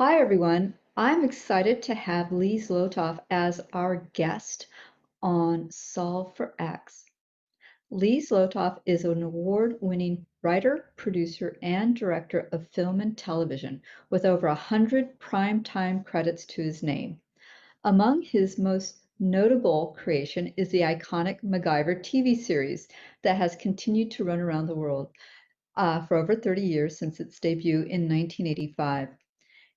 Hi, everyone. I'm excited to have Lee Zlotoff as our guest on Solve for X. Lee Zlotoff is an award-winning writer, producer, and director of film and television with over 100 primetime credits to his name. Among his most notable creation is the iconic MacGyver TV series that has continued to run around the world for over 30 years since its debut in 1985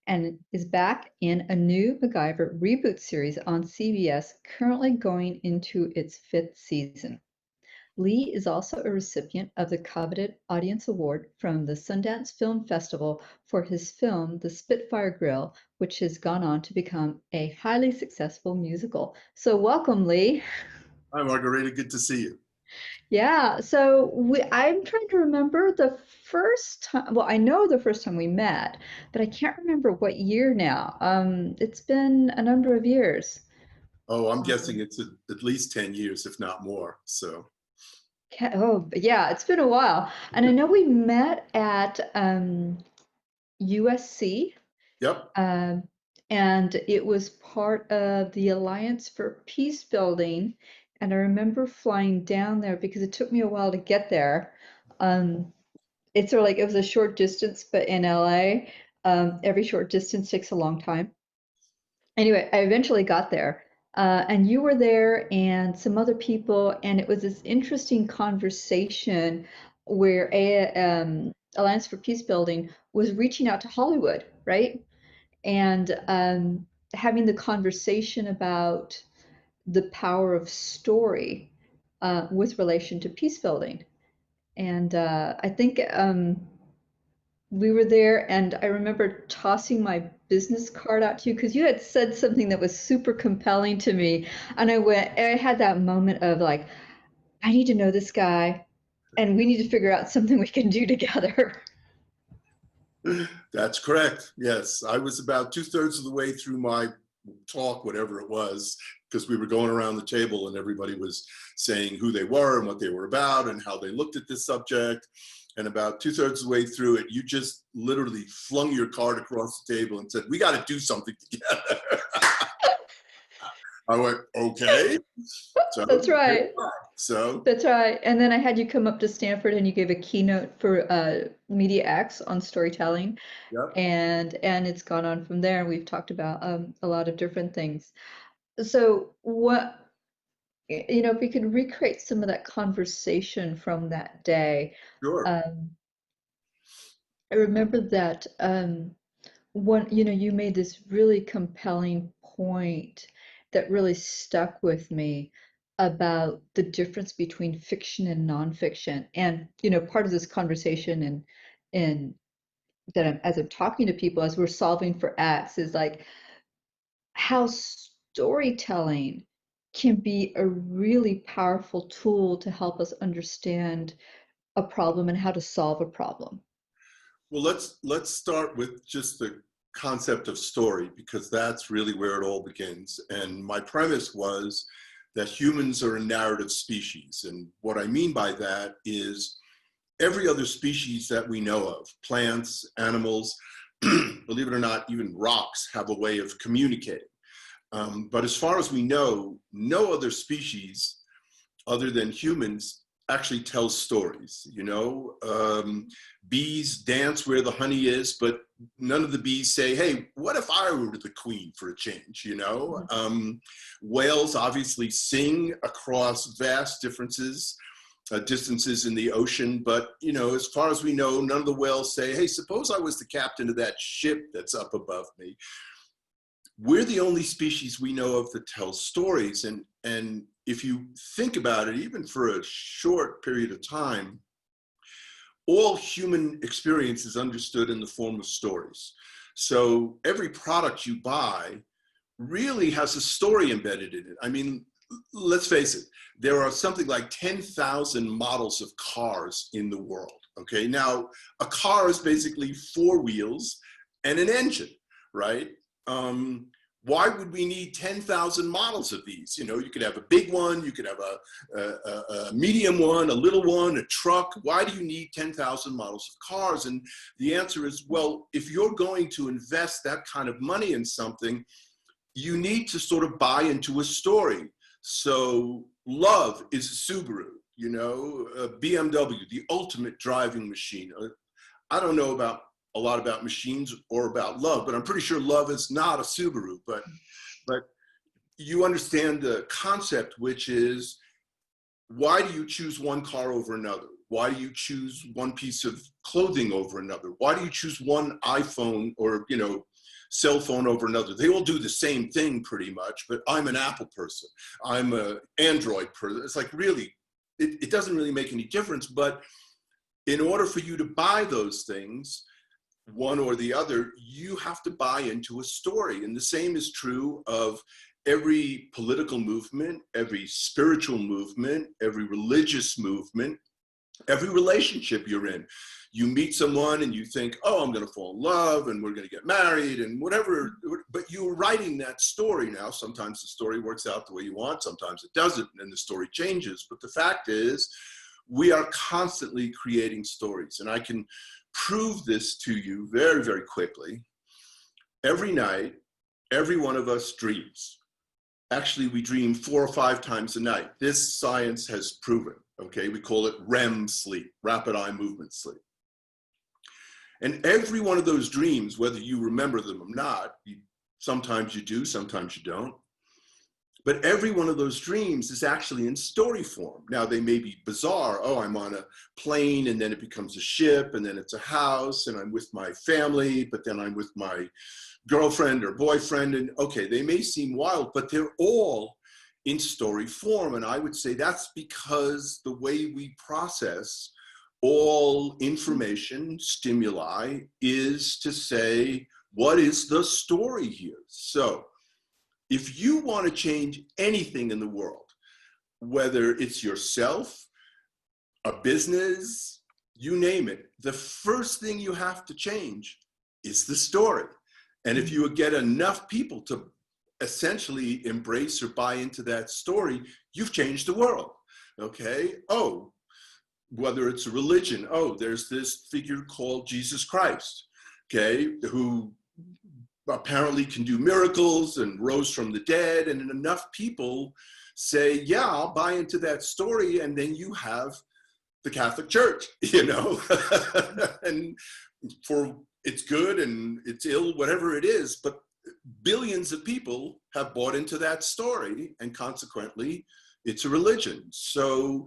and is back in a new MacGyver reboot series on CBS, currently going into its fifth season. Lee is also a recipient of the coveted Audience Award from the Sundance Film Festival for his film The Spitfire Grill, which has gone on to become a highly successful musical. So welcome, Lee. Hi, Margarita. Good to see you. Yeah, I'm trying to remember the first time, well, I know the first time we met, but I can't remember what year now. It's been a number of years. Oh, I'm Um, guessing it's at least 10 years, if not more. So, but yeah, it's been a while. And I know we met at USC, yep. um, and it was part of the Alliance for Peace Building. And I remember flying down there because it took me a while to get there. Um, it's sort of like it was a short distance, but in LA, every short distance takes a long time. Anyway, I eventually got there, and you were there, and some other people, and it was this interesting conversation where Alliance for Peace Building was reaching out to Hollywood, right? And having the conversation about the power of story with relation to peace building. And I think we were there, and I remember tossing my business card out to you because you had said something that was super compelling to me. And I had that moment of like, I need to know this guy, and we need to figure out something we can do together. That's correct. Yes. I was about 2/3 of the way through my talk, whatever it was, because we were going around the table and everybody was saying who they were and what they were about and how they looked at this subject. And about 2/3 of the way through it, you just literally flung your card across the table and said, "We got to do something together." I went, "Okay." So, That's here right. we are. So, That's right. And then I had you come up to Stanford and you gave a keynote for PeaceX on storytelling, yep. and it's gone on from there. We've talked about a lot of different things. So if we could recreate some of that conversation from that day. Sure. um, I remember that you made this really compelling point that really stuck with me about the difference between fiction and nonfiction. And, part of this conversation and that as I'm talking to people as we're solving for X is like how storytelling can be a really powerful tool to help us understand a problem and how to solve a problem. Well, let's start with just the concept of story, because that's really where it all begins. And my premise was that humans are a narrative species. And what I mean by that is every other species that we know of, plants, animals, believe it or not, even rocks have a way of communicating. But as far as we know, no other species other than humans actually tells stories. Bees dance where the honey is, but none of the bees say, "Hey, what if I were the queen for a change?" Whales obviously sing across vast distances in the ocean, but as far as we know, none of the whales say, "Hey, suppose I was the captain of that ship that's up above me." We're the only species we know of that tells stories. And if you think about it, even for a short period of time, all human experience is understood in the form of stories. So every product you buy really has a story embedded in it. I mean, let's face it, there are something like 10,000 models of cars in the world. Okay, now a car is basically four wheels and an engine, right? why would we need 10,000 models of these? You know, you could have a big one, you could have a medium one, a little one, a truck. Why do you need 10,000 models of cars? And the answer is, well, if you're going to invest that kind of money in something, you need to sort of buy into a story. So love is a Subaru, you know, a BMW, the ultimate driving machine. I don't know about a lot about machines or about love, but I'm pretty sure love is not a Subaru, but you understand the concept, which is, why do you choose one car over another? Why do you choose one piece of clothing over another? Why do you choose one iPhone or, you know, cell phone over another? They all do the same thing pretty much, but I'm an Apple person. I'm an Android person. It's like, really, it doesn't really make any difference. But in order for you to buy those things, one or the other, you have to buy into a story. And the same is true of every political movement, every spiritual movement, every religious movement, every relationship you're in. You meet someone and you think, oh, I'm going to fall in love and we're going to get married and whatever, but you're writing that story now. Sometimes the story works out the way you want, sometimes it doesn't, and the story changes. But the fact is, we are constantly creating stories. And I can prove this to you very, very quickly. Every night, every one of us dreams. Actually, we dream 4 or 5 times a night. This science has proven, okay? We call it REM sleep, rapid eye movement sleep. And every one of those dreams, whether you remember them or not, sometimes you do, sometimes you don't, but every one of those dreams is actually in story form. Now, they may be bizarre. Oh, I'm on a plane, and then it becomes a ship, and then it's a house, and I'm with my family, but then I'm with my girlfriend or boyfriend. And okay, they may seem wild, but they're all in story form. And I would say that's because the way we process all information, stimuli, is to say, what is the story here? So if you want to change anything in the world, whether it's yourself, a business, you name it, the first thing you have to change is the story. And if you get enough people to essentially embrace or buy into that story, you've changed the world, okay? Oh, whether it's a religion, oh, there's this figure called Jesus Christ, okay, who apparently can do miracles and rose from the dead, and enough people say, yeah, I'll buy into that story, and then you have the Catholic Church, you know, and for it's good and it's ill, whatever it is, but billions of people have bought into that story, and consequently, it's a religion. So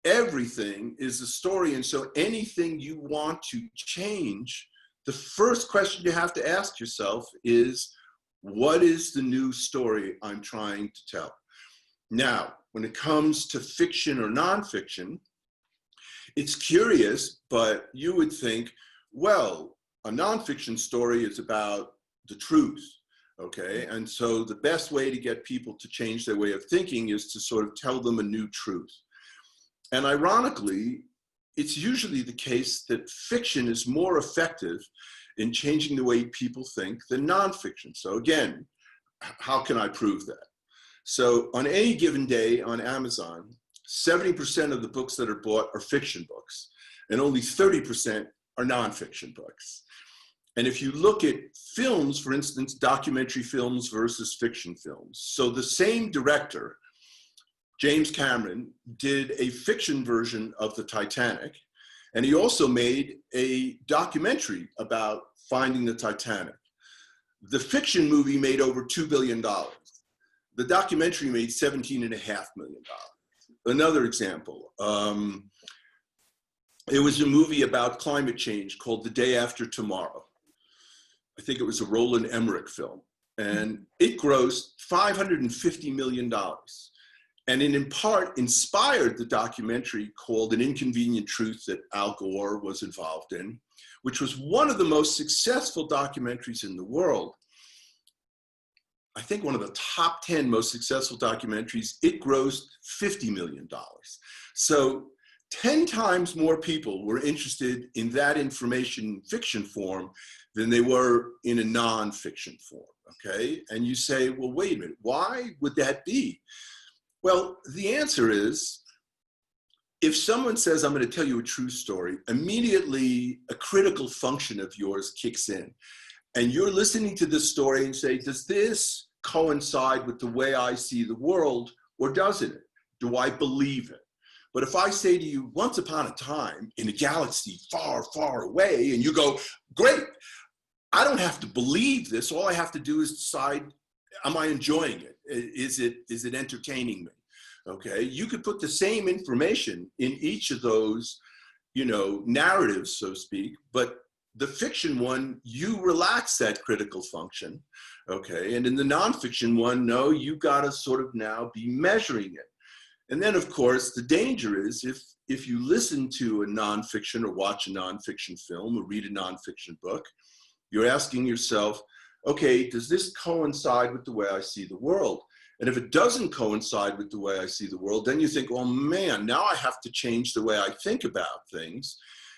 everything is a story, and so anything you want to change, the first question you have to ask yourself is, what is the new story I'm trying to tell? Now, when it comes to fiction or nonfiction, it's curious, but you would think, well, a nonfiction story is about the truth, okay? And so the best way to get people to change their way of thinking is to sort of tell them a new truth. And ironically, it's usually the case that fiction is more effective in changing the way people think than nonfiction. So again, how can I prove that? So on any given day on Amazon, 70% of the books that are bought are fiction books, and only 30% are nonfiction books. And if you look at films, for instance, documentary films versus fiction films, so the same director, James Cameron, did a fiction version of the Titanic, and he also made a documentary about finding the Titanic. The fiction movie made over $2 billion. The documentary made $17.5 million. Another example, it was a movie about climate change called The Day After Tomorrow. I think it was a Roland Emmerich film, and it grossed $550 million. And it in part inspired the documentary called An Inconvenient Truth that Al Gore was involved in, which was one of the most successful documentaries in the world. I think one of the top 10 most successful documentaries. It grossed $50 million. So 10 times more people were interested in that information fiction form than they were in a nonfiction form, okay? And you say, well, wait a minute, why would that be? Well, the answer is, if someone says, I'm going to tell you a true story, immediately a critical function of yours kicks in. And you're listening to this story and say, does this coincide with the way I see the world, or doesn't it? Do I believe it? But if I say to you, once upon a time in a galaxy far, far away, and you go, great, I don't have to believe this. All I have to do is decide, am I enjoying it? Is it entertaining me? Okay, you could put the same information in each of those, narratives, so to speak, but the fiction one, you relax that critical function, okay? And in the nonfiction one, no, you gotta sort of now be measuring it. And then, of course, the danger is if you listen to a nonfiction or watch a nonfiction film or read a nonfiction book, you're asking yourself, okay, does this coincide with the way I see the world? And if it doesn't coincide with the way I see the world, then you think, oh man, now I have to change the way I think about things.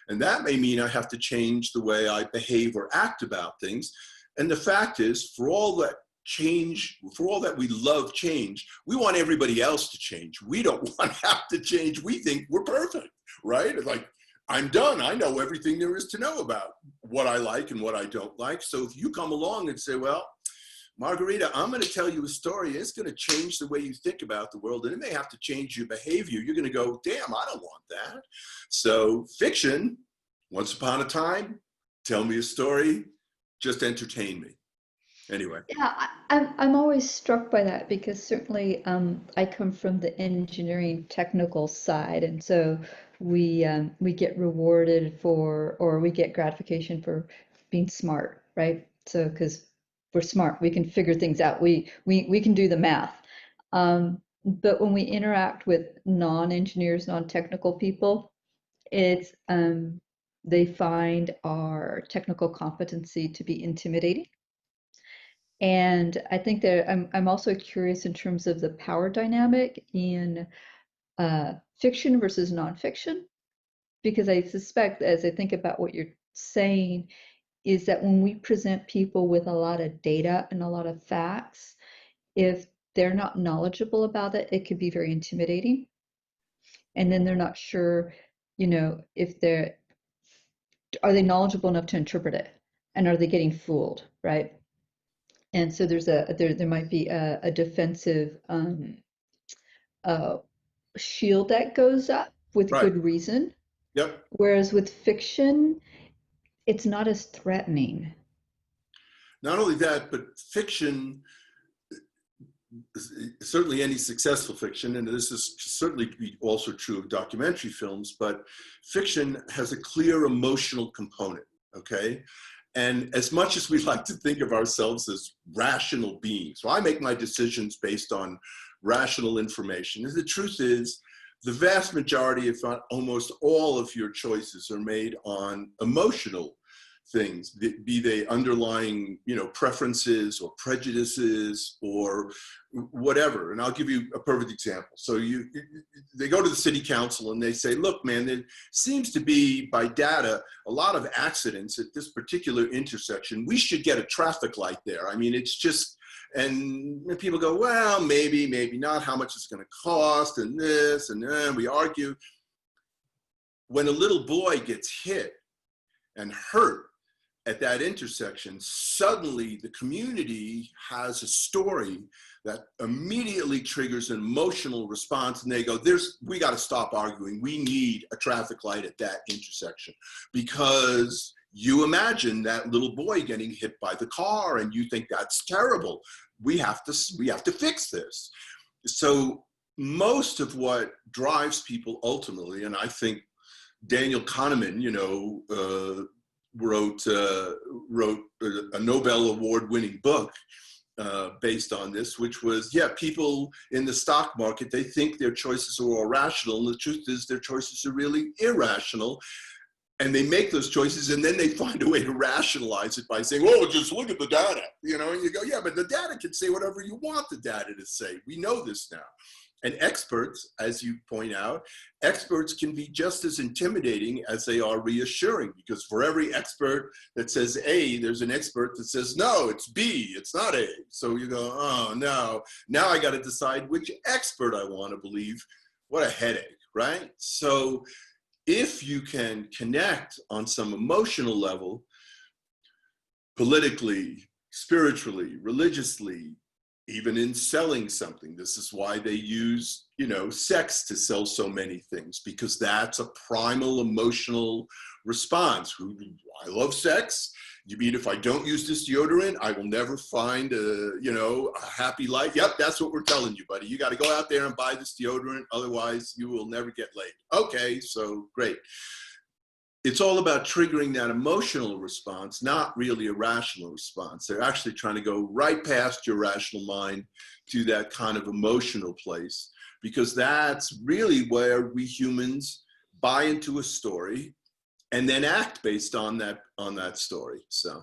And that may mean I have to change the way I behave or act about things. And the fact is, for all that change, for all that we love change, we want everybody else to change. We don't want to have to change. We think we're perfect, right? It's like, I'm done. I know everything there is to know about what I like and what I don't like. So if you come along and say, well, Margarita, I'm going to tell you a story. It's going to change the way you think about the world, and it may have to change your behavior. You're going to go, damn, I don't want that. So fiction, once upon a time, tell me a story, just entertain me. Anyway. Yeah, I'm always struck by that because certainly I come from the engineering technical side, and so we get rewarded for, or we get gratification for being smart, right? So because we're smart, we can figure things out. We can do the math. But when we interact with non-engineers, non-technical people, it's they find our technical competency to be intimidating. And I think that I'm also curious in terms of the power dynamic in fiction versus nonfiction, because I suspect, as I think about what you're saying, is that when we present people with a lot of data and a lot of facts, if they're not knowledgeable about it, it could be very intimidating. And then they're not sure, if are they knowledgeable enough to interpret it? And are they getting fooled, right? And so there might be a defensive shield that goes up with Right. good reason. Yep. Whereas with fiction, it's not as threatening. Not only that, but fiction, certainly any successful fiction, and this is certainly also true of documentary films, but fiction has a clear emotional component, okay? And as much as we like to think of ourselves as rational beings, so I make my decisions based on rational information, and the truth is, the vast majority, if not almost all of your choices are made on emotional things, be they underlying, preferences or prejudices or whatever. And I'll give you a perfect example. So they go to the city council and they say, look, man, there seems to be, by data, a lot of accidents at this particular intersection. We should get a traffic light there. I mean, it's just, and people go, well, maybe not. How much is it going to cost? And this, and then we argue. When a little boy gets hit and hurt at that intersection, suddenly the community has a story that immediately triggers an emotional response, and they go, we got to stop arguing. We need a traffic light at that intersection, because you imagine that little boy getting hit by the car and you think that's terrible. We have to fix this. So most of what drives people ultimately, and I think Daniel Kahneman, wrote a Nobel Award-winning book based on this, which was, people in the stock market, they think their choices are all rational, and the truth is their choices are really irrational. And they make those choices, and then they find a way to rationalize it by saying, oh, just look at the data, and you go, yeah, but the data can say whatever you want the data to say. We know this now. And experts, as you point out, experts can be just as intimidating as they are reassuring, because for every expert that says A, there's an expert that says, no, it's B, it's not A. So you go, oh no, now I got to decide which expert I want to believe. What a headache, right? So if you can connect on some emotional level, politically, spiritually, religiously, even in selling something. This is why they use, sex to sell so many things, because that's a primal emotional response. I love sex. You mean if I don't use this deodorant, I will never find a happy life? Yep, that's what we're telling you, buddy. You got to go out there and buy this deodorant. Otherwise, you will never get laid. Okay, so great. It's all about triggering that emotional response, not really a rational response. They're actually trying to go right past your rational mind to that kind of emotional place, because that's really where we humans buy into a story and then act based on that story. So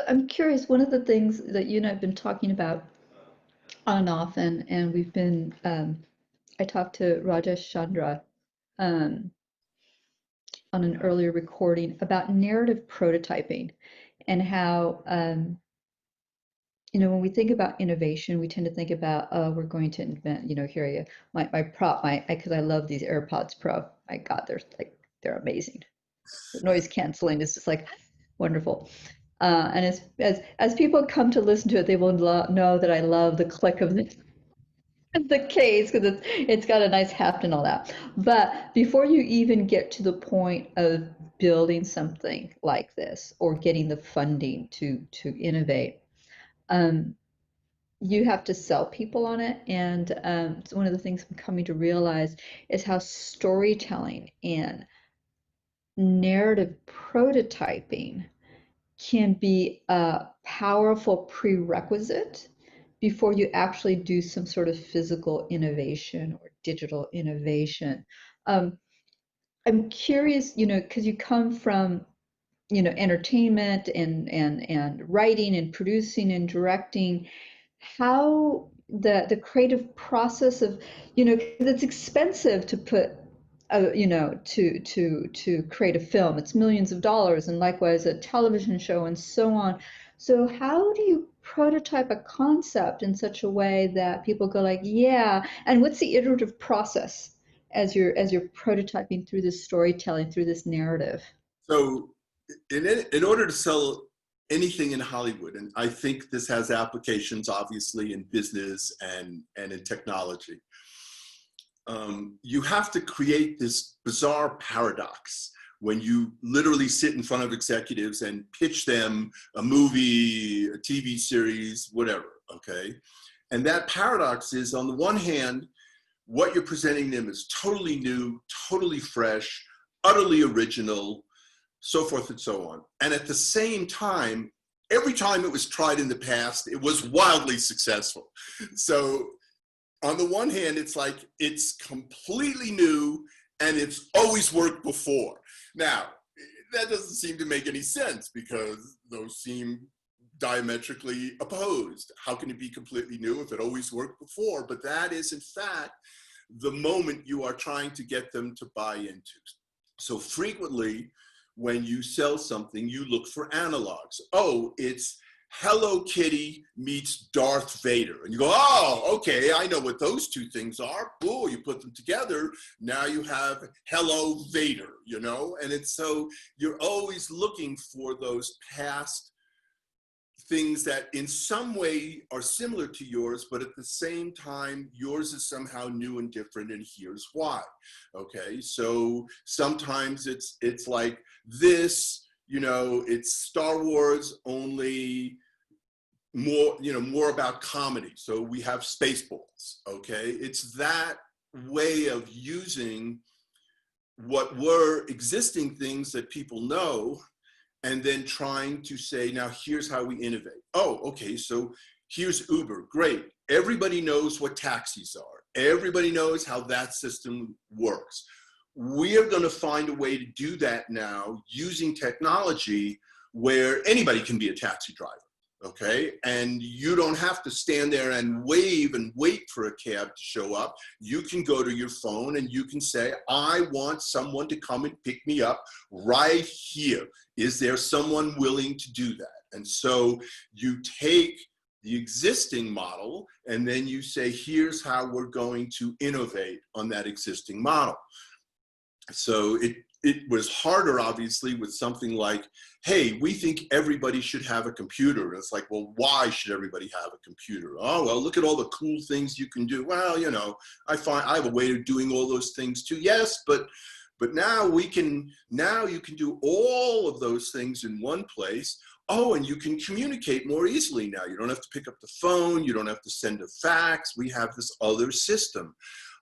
I'm curious, one of the things that you and I have been talking about on and off, and we've been, I talked to Rajesh Chandra on an earlier recording about narrative prototyping and how, when we think about innovation, we tend to think about, oh, we're going to invent, here my prop, because I love these AirPods Pro. My God, they're amazing. The noise canceling is just like wonderful. And as people come to listen to it, they will know that I love the click of the case, because it's got a nice heft and all that. But before you even get to the point of building something like this or getting the funding to innovate, you have to sell people on it. And so one of the things I'm coming to realize is how storytelling and narrative prototyping can be a powerful prerequisite before you actually do some sort of physical innovation or digital innovation. I'm curious, because you come from, entertainment and writing and producing and directing, how the creative process of, because it's expensive to put to create a film. It's millions of dollars, and likewise a television show and so on. So how do you prototype a concept in such a way that people go like, yeah, and what's the iterative process as you're prototyping through this storytelling, through this narrative? So in order to sell anything in Hollywood, and I think this has applications obviously in business and in technology, you have to create this bizarre paradox when you literally sit in front of executives and pitch them a movie, a TV series, whatever, okay? And that paradox is, on the one hand, what you're presenting them is totally new, totally fresh, utterly original, so forth and so on. And at the same time, every time it was tried in the past, it was wildly successful. So on the one hand, it's like it's completely new and it's always worked before. Now, that doesn't seem to make any sense, because those seem diametrically opposed. How can it be completely new if it always worked before? But that is, in fact, the moment you are trying to get them to buy into. So frequently, when you sell something, you look for analogs. Oh, it's Hello Kitty meets Darth Vader. And you go, oh, okay, I know what those two things are. Cool, you put them together. Now you have Hello Vader, And it's so you're always looking for those past things that in some way are similar to yours, but at the same time, yours is somehow new and different, and here's why. Okay, so sometimes it's like this, it's Star Wars, only more about comedy. So we have Spaceballs, okay? It's that way of using what were existing things that people know, and then trying to say, now here's how we innovate. Oh, okay, so here's Uber, great. Everybody knows what taxis are. Everybody knows how that system works. We are gonna find a way to do that now using technology where anybody can be a taxi driver. okay? And you don't have to stand there and wave and wait for a cab to show up. You can go to your phone and you can say, I want someone to come and pick me up right here. Is there someone willing to do that? And so you take the existing model and then you say, here's how we're going to innovate on that existing model. So it was harder, obviously, with something like, hey, we think everybody should have a computer. And it's like, well, why should everybody have a computer? Oh, well, look at all the cool things you can do. Well, you know, I have a way of doing all those things too. Yes, but now you can do all of those things in one place. Oh, and you can communicate more easily now. You don't have to pick up the phone. You don't have to send a fax. We have this other system.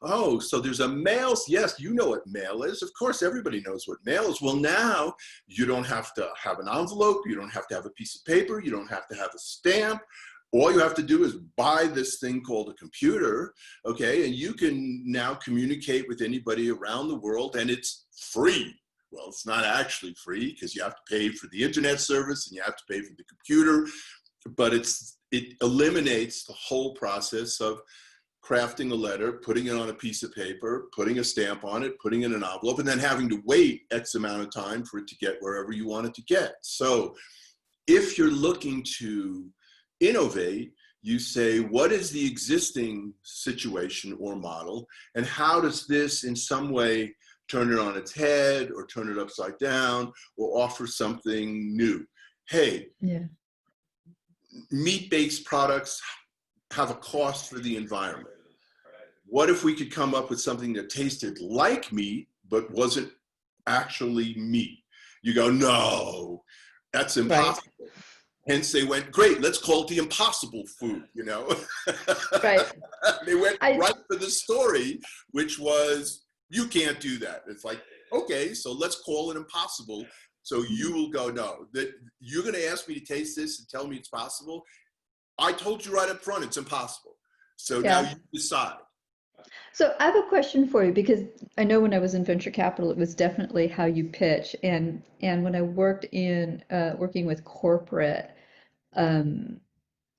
Oh, so there's a mail. Yes, you know what mail is. Of course, everybody knows what mail is. Well, now you don't have to have an envelope. You don't have to have a piece of paper. You don't have to have a stamp. All you have to do is buy this thing called a computer, okay? And you can now communicate with anybody around the world, and it's free. Well, it's not actually free because you have to pay for the internet service and you have to pay for the computer, but it eliminates the whole process of crafting a letter, putting it on a piece of paper, putting a stamp on it, putting it in an envelope, and then having to wait X amount of time for it to get wherever you want it to get. So if you're looking to innovate, you say, what is the existing situation or model, and how does this in some way turn it on its head or turn it upside down or offer something new? Hey, Yeah. Meat-based products have a cost for the environment. What if we could come up with something that tasted like meat but wasn't actually meat? You go, no, that's impossible. Right. Hence they went, great, let's call it the impossible food, you know? Right. They went right for the story, which was, you can't do that. It's like, okay, so let's call it impossible. So you will go, no, that you're gonna ask me to taste this and tell me it's possible? I told you right up front, it's impossible. So now you decide. So I have a question for you, because I know when I was in venture capital, it was definitely how you pitch. And when I worked working with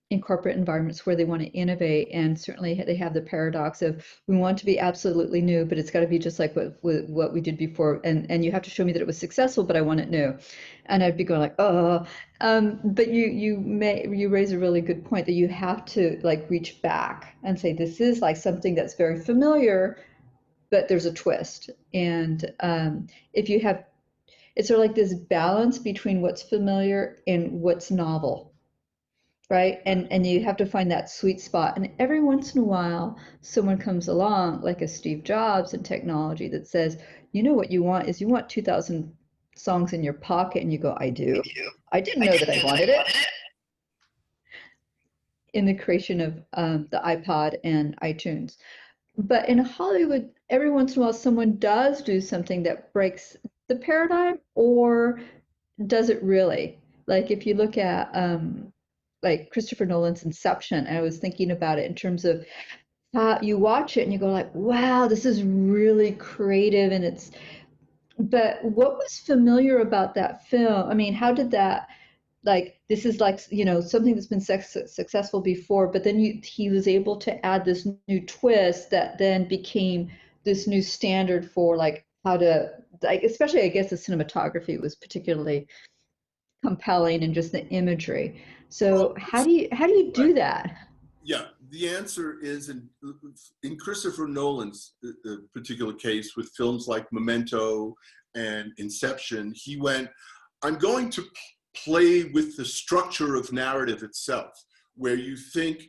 in corporate environments where they want to innovate, and certainly they have the paradox of, we want to be absolutely new, but it's got to be just like what we did before, and you have to show me that it was successful, but I want it new. And I'd be going like, oh, but you raise a really good point, that you have to like reach back and say, this is like something that's very familiar, but there's a twist. And if you have, it's sort of like this balance between what's familiar and what's novel. Right. And you have to find that sweet spot. And every once in a while, someone comes along, like a Steve Jobs in technology, that says, you know what you want is, you want 2,000 songs in your pocket. And you go, I do. I didn't know that I wanted it. In the creation of the iPod and iTunes. But in Hollywood, every once in a while, someone does do something that breaks the paradigm, or does it really? Like if you look at like Christopher Nolan's Inception, I was thinking about it in terms of how you watch it and you go like, wow, this is really creative. And but what was familiar about that film? I mean, how did that, like, this is like, you know, something that's been successful before, but then he was able to add this new twist that then became this new standard for like how to, like, especially I guess the cinematography was particularly compelling, and just the imagery. So how do you do that? Yeah, the answer is in Christopher Nolan's particular case, with films like Memento and Inception, he went, I'm going to play with the structure of narrative itself, where you think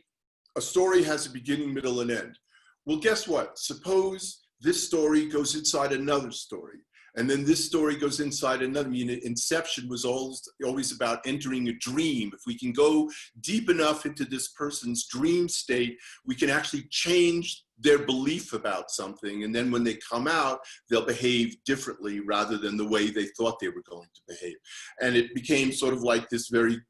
a story has a beginning, middle, and end. Well, guess what? Suppose this story goes inside another story, and then this story goes inside another. I mean, Inception was always about entering a dream. If we can go deep enough into this person's dream state, we can actually change their belief about something. And then when they come out, they'll behave differently rather than the way they thought they were going to behave. And it became sort of like this very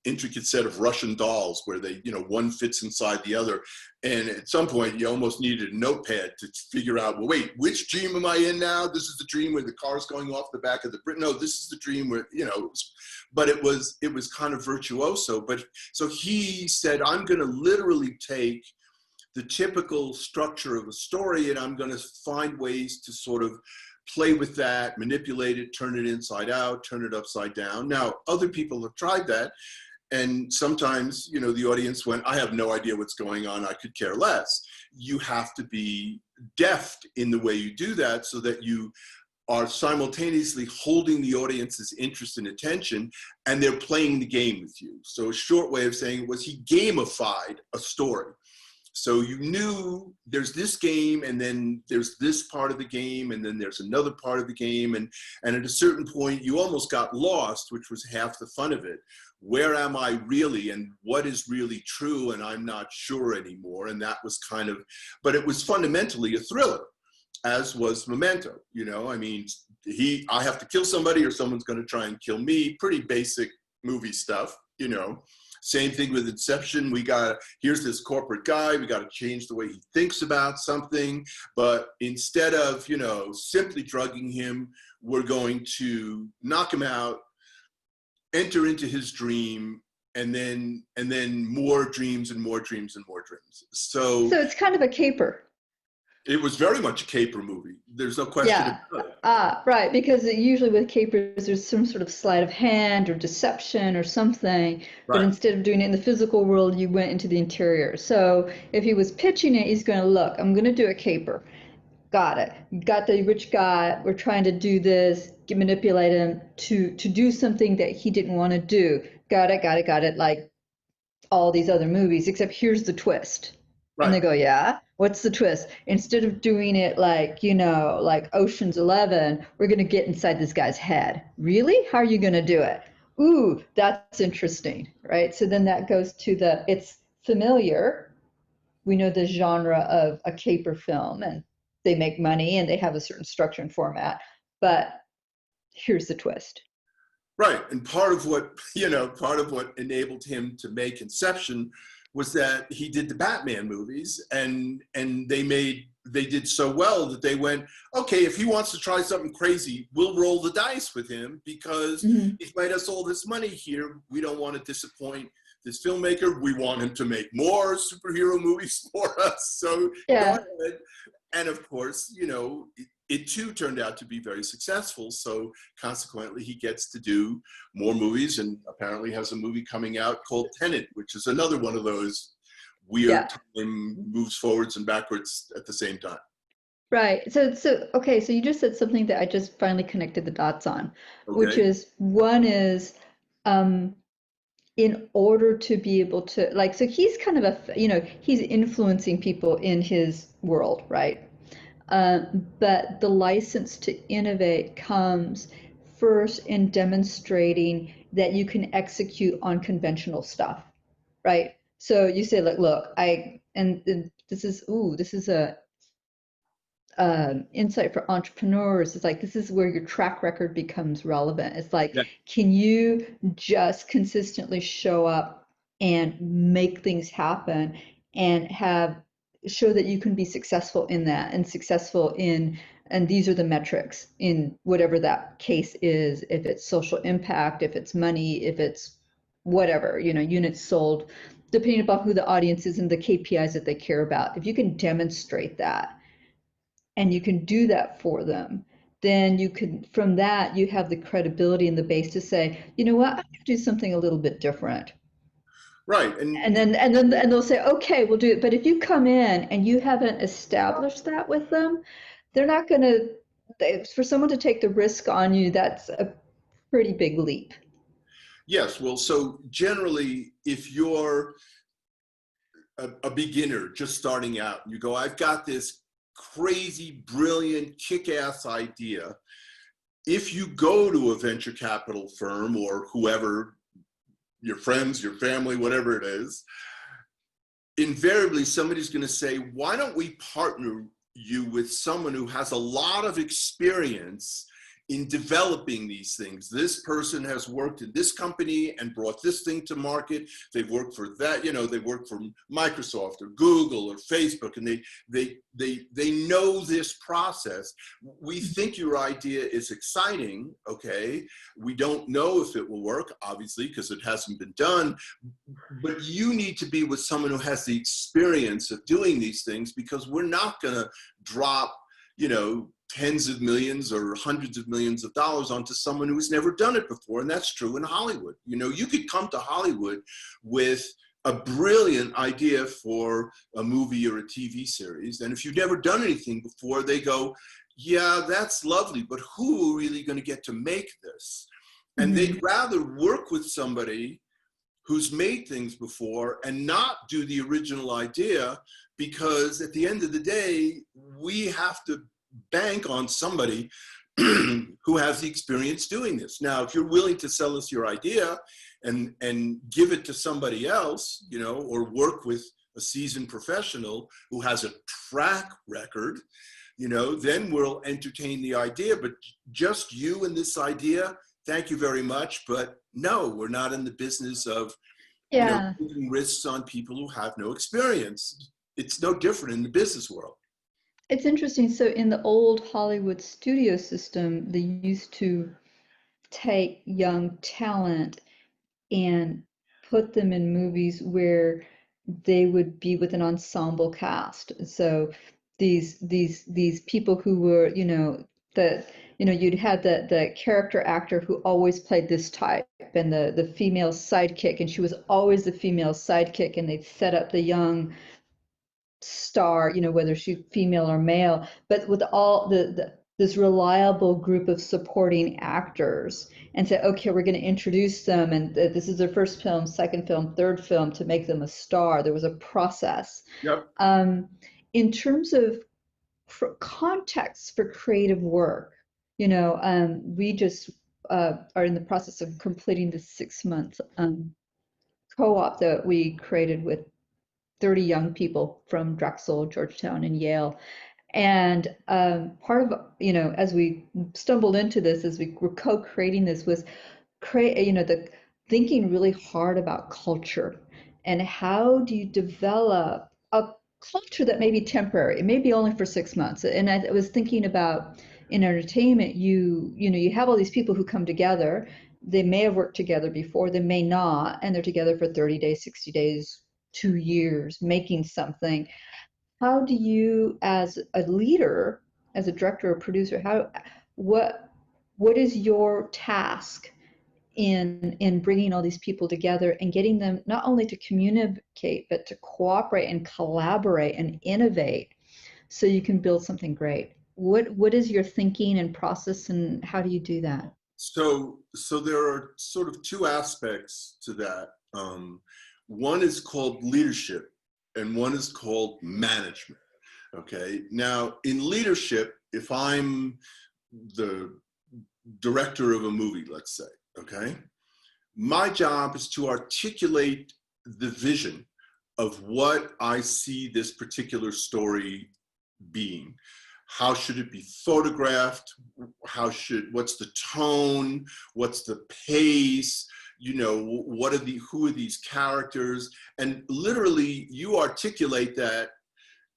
intricate set of Russian dolls where they, you know, one fits inside the other. And at some point you almost needed a notepad to figure out, well, wait, which dream am I in now? This is the dream where the car's going off the back of the Brit. No, this is the dream where, you know, but it was kind of virtuoso. But so he said, I'm going to literally take the typical structure of a story and I'm going to find ways to sort of play with that, manipulate it, turn it inside out, turn it upside down. Now, other people have tried that. And sometimes, you know, the audience went, I have no idea what's going on. I could care less. You have to be deft in the way you do that so that you are simultaneously holding the audience's interest and attention, and they're playing the game with you. So a short way of saying it was he gamified a story. So you knew there's this game, and then there's this part of the game, and then there's another part of the game. And at a certain point, you almost got lost, which was half the fun of it. Where am I really, and what is really true? And I'm not sure anymore. And that was kind of, but it was fundamentally a thriller, as was Memento. You know, I mean, I have to kill somebody or someone's going to try and kill me. Pretty basic movie stuff, you know. Same thing with Inception. Here's this corporate guy, we got to change the way he thinks about something. But instead of, you know, simply drugging him, we're going to knock him out, enter into his dream, and then more dreams and more dreams and more dreams. So it's kind of a caper. It was very much a caper movie. There's no question about it. Right, because usually with capers, there's some sort of sleight of hand or deception or something. Right. But instead of doing it in the physical world, you went into the interior. So if he was pitching it, he's going to look, I'm going to do a caper. Got it. Got the rich guy. We're trying to do this, manipulate him to do something that he didn't want to do. Got it. Like all these other movies, except here's the twist. Right. And they go, yeah, what's the twist? Instead of doing it like, you know, like Ocean's 11, we're going to get inside this guy's head. Really? How are you going to do it? Ooh, that's interesting, right? So then that goes to it's familiar. We know the genre of a caper film, and they make money and they have a certain structure and format, but here's the twist. Right. And part of what enabled him to make Inception was that he did the Batman movies, and they did so well that they went, okay, if he wants to try something crazy, we'll roll the dice with him because he's made us all this money here. We don't want to disappoint this filmmaker. We want him to make more superhero movies for us. So yeah. Go ahead. And of course, you know, it too turned out to be very successful. So consequently, he gets to do more movies, and apparently has a movie coming out called Tenet, which is another one of those weird time moves forwards and backwards at the same time. Right. So okay. So you just said something that I just finally connected the dots on, which is one is, in order to be able to so he's kind of he's influencing people in his world, right? But the license to innovate comes first in demonstrating that you can execute on conventional stuff, right? So you say, look, this is a insight for entrepreneurs. It's like, this is where your track record becomes relevant. It's like, can you just consistently show up and make things happen and show that you can be successful in that and these are the metrics in whatever that case is, if it's social impact, if it's money, if it's whatever, units sold, depending upon who the audience is and the KPIs that they care about. If you can demonstrate that and you can do that for them, then you can, from that, you have the credibility and the base to say, you know what, I'm going to do something a little bit different. Right. And then they'll say, okay, we'll do it. But if you come in and you haven't established that with them, they're not going to, for someone to take the risk on you, that's a pretty big leap. Yes. Well, so generally, if you're a beginner just starting out, and you go, I've got this crazy, brilliant, kick-ass idea. If you go to a venture capital firm or whoever, your friends, your family, whatever it is, invariably somebody's going to say, why don't we partner you with someone who has a lot of experience in developing these things. This person has worked in this company and brought this thing to market. They've worked for that, you know, they work for Microsoft or Google or Facebook, and they know this process. We think your idea is exciting, okay? We don't know if it will work, obviously, because it hasn't been done, but you need to be with someone who has the experience of doing these things, because we're not gonna drop, you know, tens of millions or hundreds of millions of dollars onto someone who's never done it before. And that's true in Hollywood. You know, you could come to Hollywood with a brilliant idea for a movie or a TV series, and if you've never done anything before, they go, yeah, that's lovely, but who are really going to get to make this? And they'd rather work with somebody who's made things before and not do the original idea, because at the end of the day, we have to bank on somebody who has the experience doing this. Now, if you're willing to sell us your idea and give it to somebody else, you know, or work with a seasoned professional who has a track record, you know, then we'll entertain the idea. But just you and this idea, thank you very much, but no, we're not in the business of, you know, taking risks on people who have no experience. It's no different in the business world. It's interesting. So in the old Hollywood studio system, they used to take young talent and put them in movies where they would be with an ensemble cast. So these people who were, you know, you'd have the character actor who always played this type, and the female sidekick, and she was always the female sidekick, and they'd set up the young star, you know, whether she's female or male, but with all this reliable group of supporting actors, and say, okay, we're going to introduce them, and this is their first film, second film, third film, to make them a star. There was a process. Yep. In terms of context for creative work, you know, we just are in the process of completing the 6-month co-op that we created with 30 young people from Drexel, Georgetown, and Yale. And part of, you know, as we stumbled into this, as we were co-creating this, was thinking really hard about culture, and how do you develop a culture that may be temporary. It may be only for 6 months. And I was thinking about, in entertainment, you have all these people who come together. They may have worked together before, they may not, and they're together for 30 days, 60 days, 2 years, making something. How do you, as a leader, as a director or producer, what is your task in bringing all these people together and getting them not only to communicate, but to cooperate and collaborate and innovate, so you can build something great? What is your thinking and process, and how do you do that? So there are sort of two aspects to that. One is called leadership, and one is called management. Okay. Now, in leadership, if I'm the director of a movie, let's say, okay, my job is to articulate the vision of what I see this particular story being. How should it be photographed? What's the tone? What's the pace? You know, who are these characters? And literally you articulate that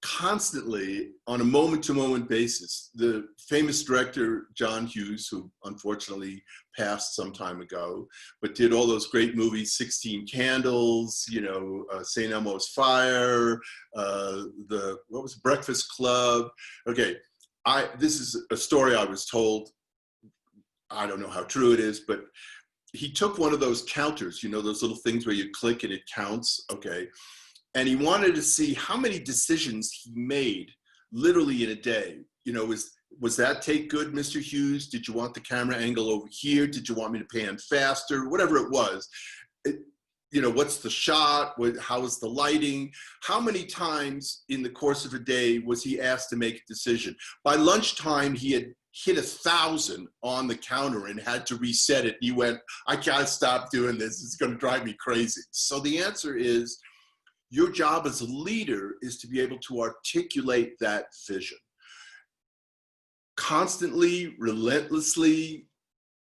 constantly on a moment-to-moment basis. The famous director, John Hughes, who unfortunately passed some time ago, but did all those great movies, 16 Candles, you know, St. Elmo's Fire, Breakfast Club. Okay, this is a story I was told. I don't know how true it is, but he took one of those counters, you know, those little things where you click and it counts, okay? And he wanted to see how many decisions he made literally in a day. You know, was that take good, Mr. Hughes? Did you want the camera angle over here? Did you want me to pan faster? Whatever it was. You know, what's the shot? How is the lighting? How many times in the course of a day was he asked to make a decision? By lunchtime, he had hit 1,000 on the counter and had to reset it. He went, I can't stop doing this. It's going to drive me crazy. So the answer is, your job as a leader is to be able to articulate that vision. constantly, relentlessly,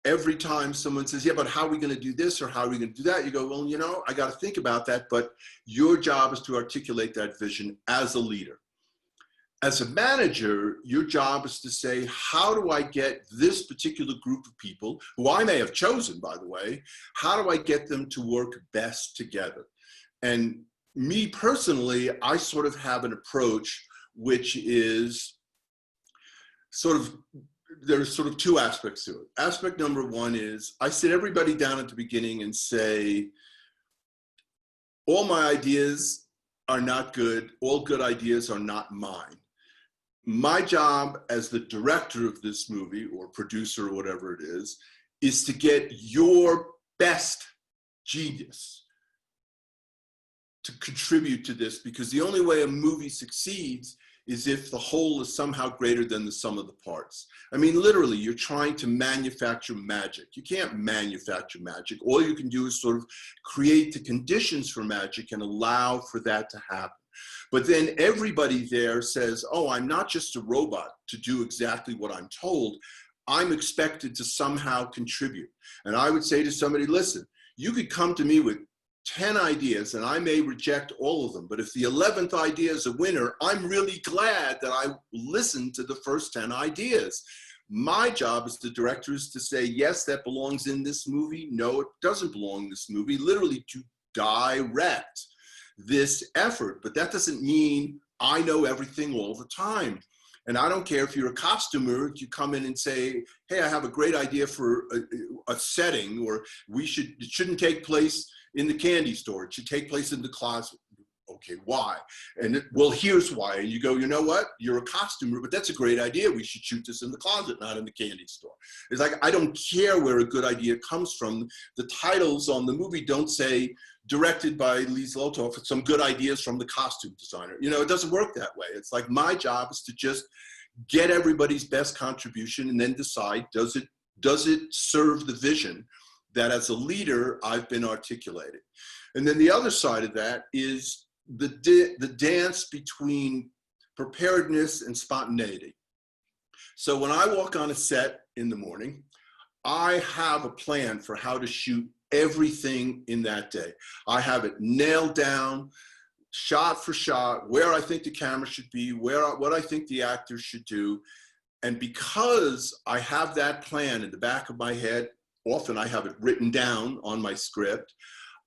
every time someone says, yeah, but how are we going to do this or how are we going to do that? You go, well, you know, I got to think about that, but your job is to articulate that vision as a leader. As a manager, your job is to say, how do I get this particular group of people, who I may have chosen, by the way, how do I get them to work best together? And me personally, I sort of have an approach which is there's sort of two aspects to it. Aspect number one is I sit everybody down at the beginning and say, all my ideas are not good. All good ideas are not mine. My job as the director of this movie or producer or whatever it is to get your best genius to contribute to this, because the only way a movie succeeds is if the whole is somehow greater than the sum of the parts. I mean, literally, you're trying to manufacture magic. You can't manufacture magic. All you can do is sort of create the conditions for magic and allow for that to happen. But then everybody there says, oh, I'm not just a robot to do exactly what I'm told. I'm expected to somehow contribute. And I would say to somebody, listen, you could come to me with 10 ideas and I may reject all of them, but if the 11th idea is a winner, I'm really glad that I listened to the first 10 ideas. My job as the director is to say, yes, that belongs in this movie. No, it doesn't belong in this movie, literally to direct this effort. But that doesn't mean I know everything all the time. And I don't care if you're a costumer, you come in and say, hey, I have a great idea for a setting, or it shouldn't take place in the candy store. It should take place in the closet. Okay, why? And well, here's why. And you go, you know what? You're a costumer, but that's a great idea. We should shoot this in the closet, not in the candy store. It's like, I don't care where a good idea comes from. The titles on the movie don't say directed by Lee Zlotoff, some good ideas from the costume designer. You know, it doesn't work that way. It's like, my job is to just get everybody's best contribution and then decide, does it serve the vision that as a leader I've been articulating? And then the other side of that is the dance between preparedness and spontaneity. So when I walk on a set in the morning, I have a plan for how to shoot everything in that day. I have it nailed down, shot for shot, where I think the camera should be, what I think the actors should do. And because I have that plan in the back of my head, often I have it written down on my script,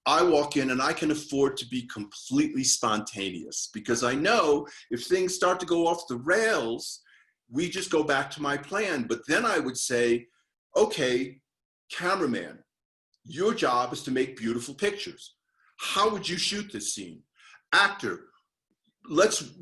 I walk in and I can afford to be completely spontaneous, because I know if things start to go off the rails, we just go back to my plan. But then I would say, okay, cameraman, your job is to make beautiful pictures. How would you shoot this scene? Actor, let's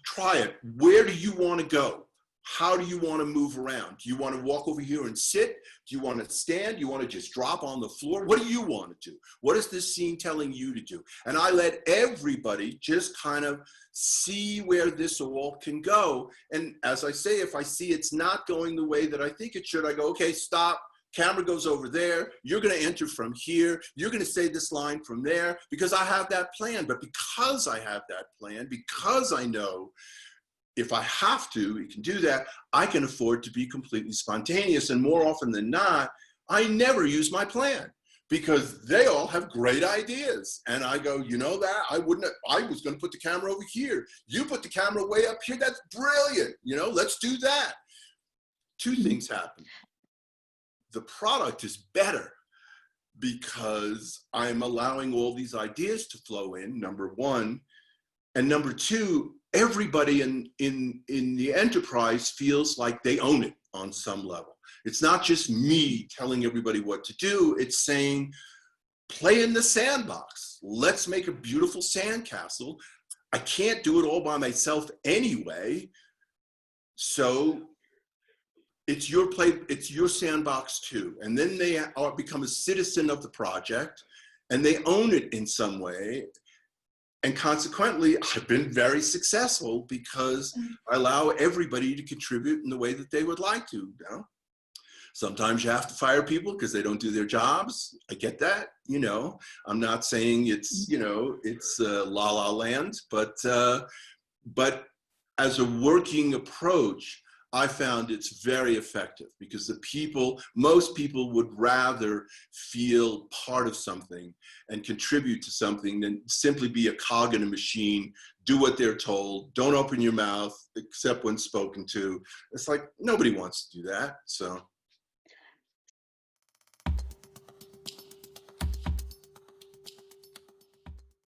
try it. Where do you want to go? How do you want to move around? Do you want to walk over here and sit? Do you want to stand? Do you want to just drop on the floor? What do you want to do? What is this scene telling you to do? And I let everybody just kind of see where this all can go. And as I say, if I see it's not going the way that I think it should, I go, okay, stop. Camera goes over there. You're going to enter from here. You're going to say this line from there, because I have that plan. But because I have that plan, because I know if I have to, we can do that, I can afford to be completely spontaneous. And more often than not, I never use my plan, because they all have great ideas. And I go, you know that? I was going to put the camera over here. You put the camera way up here. That's brilliant. You know, let's do that. Two things happen. The product is better because I'm allowing all these ideas to flow in, number one. And number two, everybody in the enterprise feels like they own it on some level. It's not just me telling everybody what to do. It's saying, play in the sandbox. Let's make a beautiful sandcastle. I can't do it all by myself anyway. So it's your play, it's your sandbox too. And then they become a citizen of the project and they own it in some way. And consequently, I've been very successful because I allow everybody to contribute in the way that they would like to. You know? Sometimes you have to fire people because they don't do their jobs. I get that, you know. I'm not saying it's, you know, it's la la land, but as a working approach, I found it's very effective because most people would rather feel part of something and contribute to something than simply be a cog in a machine, do what they're told, don't open your mouth except when spoken to. It's like, nobody wants to do that. So